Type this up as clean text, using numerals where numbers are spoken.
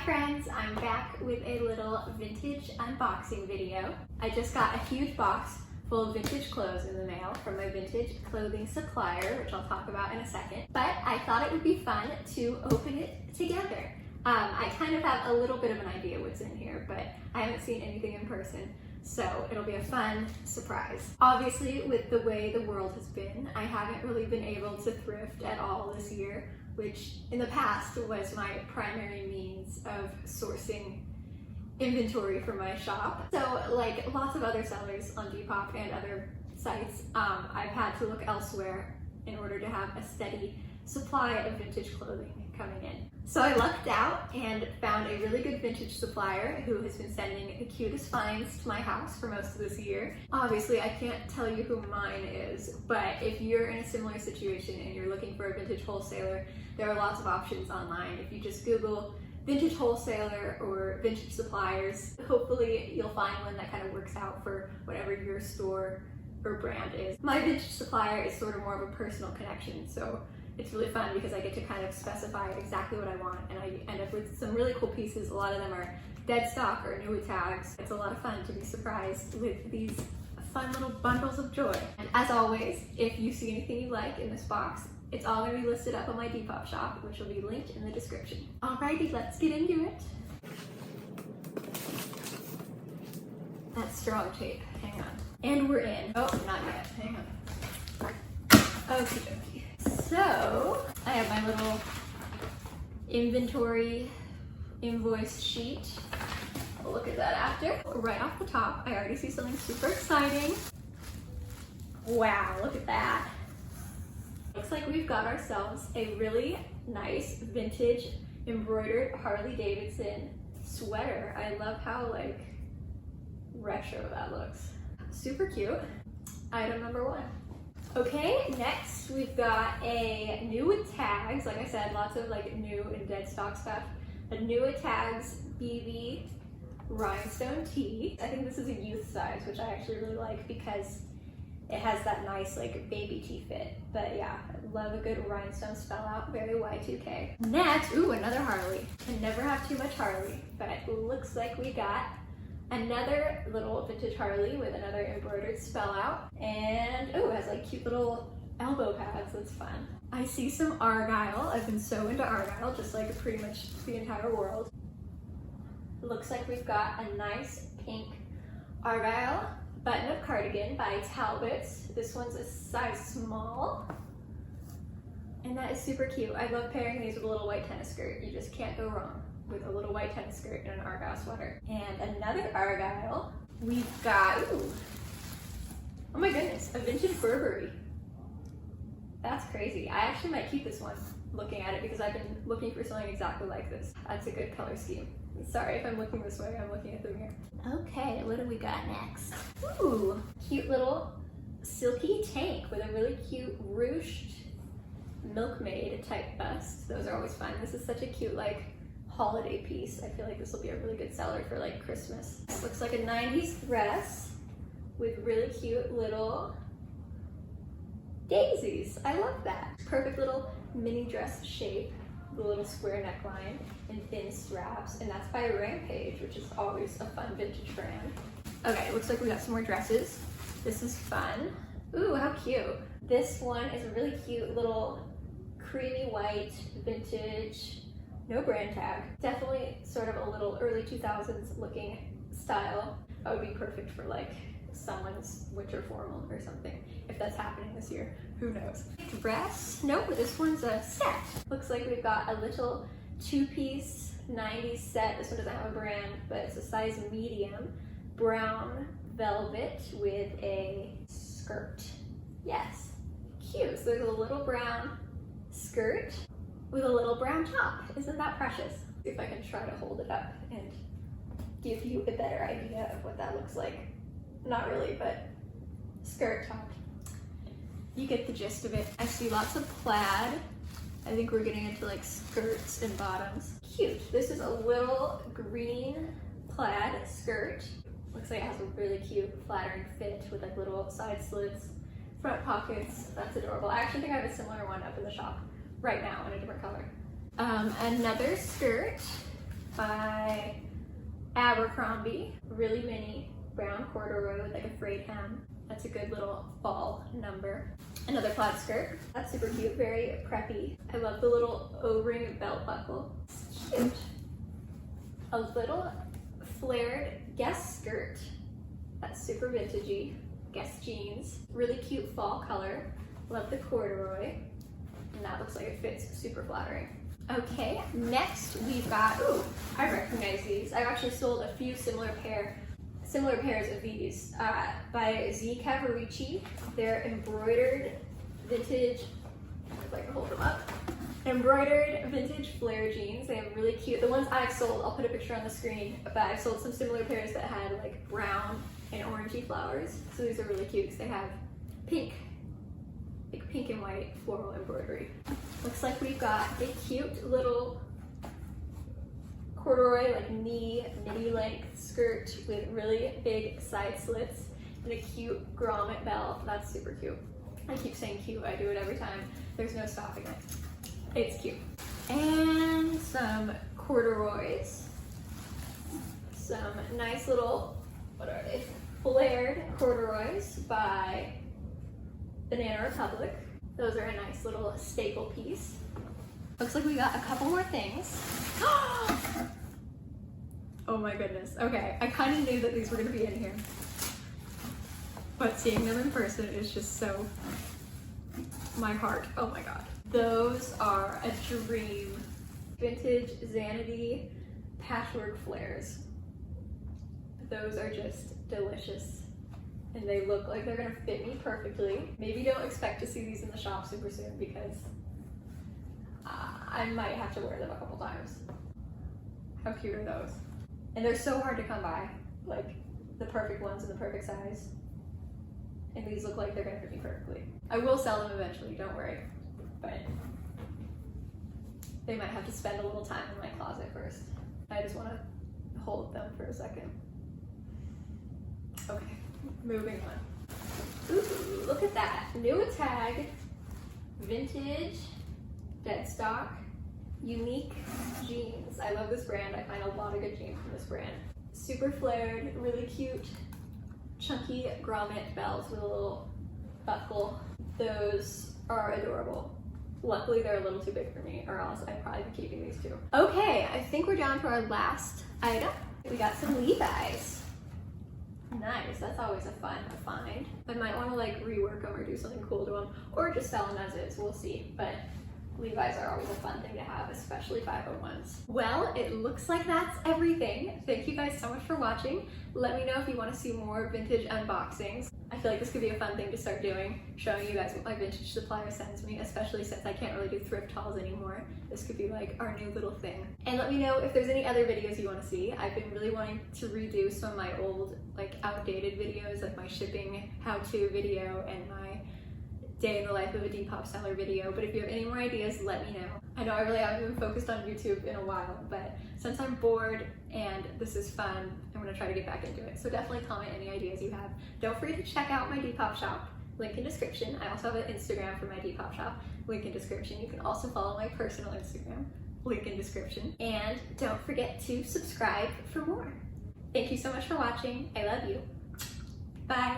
friends, I'm back with a little vintage unboxing video. I just got a huge box full of vintage clothes in the mail from my vintage clothing supplier, which I'll talk about in a second. But I thought it would be fun to open it together. I kind of have a little bit of an idea what's in here, but I haven't seen anything in person, so it'll be a fun surprise. Obviously, with the way the world has been, I haven't really been able to thrift at all this year, which in the past was my primary means of sourcing inventory for my shop. So like lots of other sellers on Depop and other sites, I've had to look elsewhere in order to have a steady supply of vintage clothing coming in. So I lucked out and found a really good vintage supplier who has been sending the cutest finds to my house for most of this year. Obviously, I can't tell you who mine is, but if you're in a similar situation and you're looking for a vintage wholesaler, there are lots of options online. If you just Google vintage wholesaler or vintage suppliers, hopefully you'll find one that kind of works out for whatever your store or brand is. My vintage supplier is sort of more of a personal connection, so it's really fun because I get to kind of specify exactly what I want, and I end up with some really cool pieces. A lot of them are dead stock or new tags. It's a lot of fun to be surprised with these fun little bundles of joy. And as always, if you see anything you like in this box, it's all going to be listed up on my Depop shop, which will be linked in the description. Alrighty, let's get into it. That's strong tape. Hang on. And we're in. Oh, not yet. Hang on. Okie dokie. So, I have my little inventory invoice sheet. We'll look at that after. Right off the top, I already see something super exciting. Wow, look at that. Looks like we've got ourselves a really nice vintage embroidered Harley Davidson sweater. I love how like retro that looks. Super cute. Item number one. Okay, next we've got a new with tags. Like I said, lots of like new and dead stock stuff. A new with tags BB rhinestone tee. I think this is a youth size, which I actually really like because it has that nice like baby tee fit. But yeah, love a good rhinestone spell out, very Y2K. Next, ooh, another Harley. I never have too much Harley, but it looks like we got another little vintage Harley with another embroidered spell out. And oh, it has like cute little elbow pads, that's fun. I see some Argyle. I've been so into Argyle, just like pretty much the entire world. It looks like we've got a nice pink Argyle button-up cardigan by Talbot's. This one's a size small. And that is super cute. I love pairing these with a little white tennis skirt. You just can't go wrong with a little white tennis skirt and an Argyle sweater. And another Argyle. We've got, ooh, oh my goodness, a vintage Burberry. That's crazy. I actually might keep this one looking at it because I've been looking for something exactly like this. That's a good color scheme. Sorry if I'm looking this way, I'm looking at the mirror. Okay, what do we got next? Ooh, cute little silky tank with a really cute ruched milkmaid type bust. Those are always fun. This is such a cute like holiday piece. I feel like this will be a really good seller for like Christmas. It looks like a 90s dress with really cute little daisies. I love that. Perfect little mini dress shape. The little square neckline and thin straps, and that's by Rampage, which is always a fun vintage brand. Okay, it looks like we got some more dresses. This is fun. Ooh, how cute. This one is a really cute little creamy white vintage, no brand tag. Definitely sort of a little early 2000s looking style. That would be perfect for like someone's winter formal or something, if that's happening this year. Who knows? Dress? Nope, this one's a set. Looks like we've got a little two-piece 90s set. This one doesn't have a brand, but it's a size medium. Brown velvet with a skirt. Yes, cute. So there's a little brown skirt with a little brown top. Isn't that precious? See if I can try to hold it up and give you a better idea of what that looks like. Not really, but skirt top. You get the gist of it. I see lots of plaid. I think we're getting into like skirts and bottoms. Cute. This is a little green plaid skirt. Looks like it has a really cute flattering fit with like little side slits, front pockets. That's adorable. I actually think I have a similar one up in the shop right now in a different color. Another skirt by Abercrombie. Really mini brown corduroy with like a frayed hem. That's a good little fall number. Another plaid skirt. That's super cute, very preppy. I love the little O-ring belt buckle. It's cute. A little flared Guess skirt. That's super vintagey. Guess jeans. Really cute fall color. Love the corduroy. And that looks like it fits super flattering. Okay, next we've got, ooh, I recognize these. I've actually sold a few similar pairs of these by Z Cavaricci. They're embroidered vintage, if I can hold them up, embroidered vintage flare jeans. They have really cute, the ones I've sold, I'll put a picture on the screen, but I've sold some similar pairs that had like brown and orangey flowers. So these are really cute because they have pink, like pink and white floral embroidery. Looks like we've got a cute little corduroy, like knee, midi length skirt with really big side slits and a cute grommet belt. That's super cute. I keep saying cute, I do it every time. There's no stopping it. It's cute. And some corduroys. Some nice little, what are they? Flared corduroys by Banana Republic. Those are a nice little staple piece. Looks like we got a couple more things. Oh my goodness. Okay, I kind of knew that these were gonna be in here, but seeing them in person is just so, my heart, oh my God. Those are a dream. Vintage Xanady patchwork flares. Those are just delicious. And they look like they're gonna fit me perfectly. Maybe don't expect to see these in the shop super soon because I might have to wear them a couple times. How cute are those? And they're so hard to come by, like the perfect ones in the perfect size. And these look like they're gonna fit me perfectly. I will sell them eventually, don't worry. But they might have to spend a little time in my closet first. I just wanna hold them for a second. Okay. Moving on. Ooh, look at that. New tag, vintage, dead stock, unique jeans. I love this brand. I find a lot of good jeans from this brand. Super flared, really cute, chunky grommet belts with a little buckle. Those are adorable. Luckily, they're a little too big for me, or else I'd probably be keeping these too. Okay, I think we're down to our last item. We got some Levi's. Nice, that's always a fun find. I might want to like rework them or do something cool to them, or just sell them as is, we'll see. But Levi's are always a fun thing to have, especially 501s. Well, it looks like that's everything. Thank you guys so much for watching. Let me know if you want to see more vintage unboxings. I feel like this could be a fun thing to start doing, showing you guys what my vintage supplier sends me, especially since I can't really do thrift hauls anymore. This could be like our new little thing. And let me know if there's any other videos you want to see. I've been really wanting to redo some of my old, like outdated videos, like my shipping how-to video and my day in the life of a Depop seller video. But if you have any more ideas, let me know. I know I really haven't been focused on YouTube in a while, but since I'm bored and this is fun, I'm gonna try to get back into it. So definitely comment any ideas you have. Don't forget to check out my Depop shop, link in description. I also have an Instagram for my Depop shop, link in description. You can also follow my personal Instagram, link in description. And don't forget to subscribe for more. Thank you so much for watching. I love you. Bye.